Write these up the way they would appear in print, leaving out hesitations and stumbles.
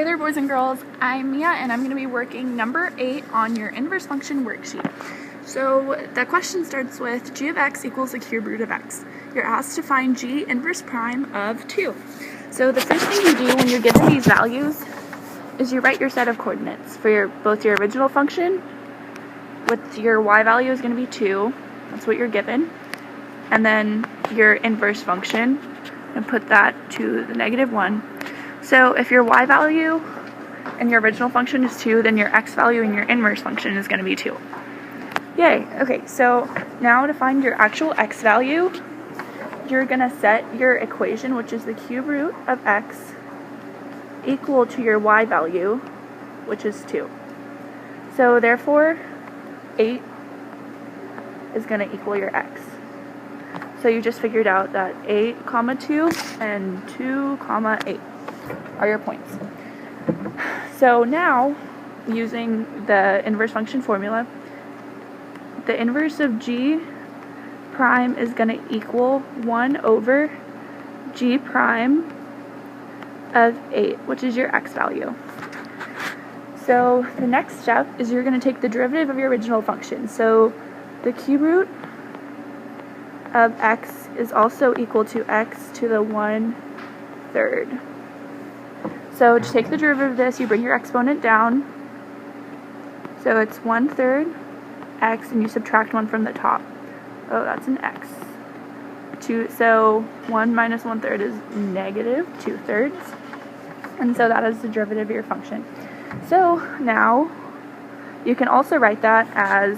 Hey there, boys and girls. I'm Mia, and I'm going to be working number 8 on your inverse function worksheet. So the question starts with g of x equals the cube root of x. You're asked to find g inverse prime of 2. So the first thing you do when you're given these values is you write your set of coordinates for both your original function, with your y value is going to be 2. That's what you're given. And then your inverse function, and put that to the -1. So if your y value and your original function is 2, then your x value and your inverse function is going to be 2. Yay! Okay, so now to find your actual x value, you're going to set your equation, which is the cube root of x, equal to your y value, which is 2. So therefore, 8 is going to equal your x. So you just figured out that 8, 2 and 2, 8 are your points. So now, using the inverse function formula, the inverse of g prime is going to equal 1 over g prime of 8, which is your x value. So the next step is you're going to take the derivative of your original function. So the cube root of x is also equal to x to the 1/3. So to take the derivative of this, you bring your exponent down. So it's 1/3 x, and you subtract 1 from the top. Oh, that's an x. So 1 minus 1/3 is -2/3. And so that is the derivative of your function. So now you can also write that as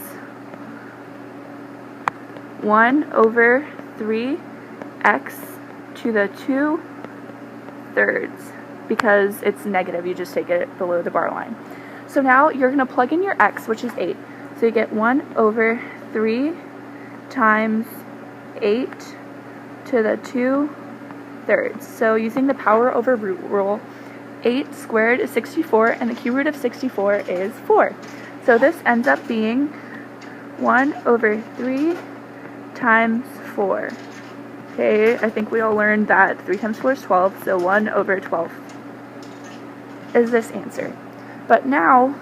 1 over 3x to the 2/3. Because it's negative, you just take it below the bar line. So now you're going to plug in your x, which is 8. So you get 1 over 3 times 8 to the 2/3. So using the power over root rule, 8 squared is 64, and the cube root of 64 is 4. So this ends up being 1 over 3 times 4. Okay, I think we all learned that 3 times 4 is 12, so 1 over 12 is this answer. But now,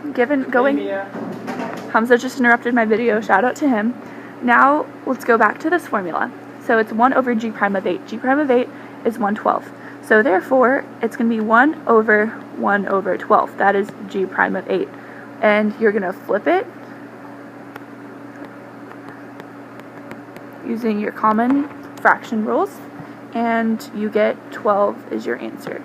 Hamza just interrupted my video, shout out to him. Now, let's go back to this formula. So it's 1 over g prime of 8. G prime of 8 is 1/12. So therefore, it's going to be 1 over 1 over 12. That is g prime of 8. And you're going to flip it using your common fraction rules, and you get 12 is your answer.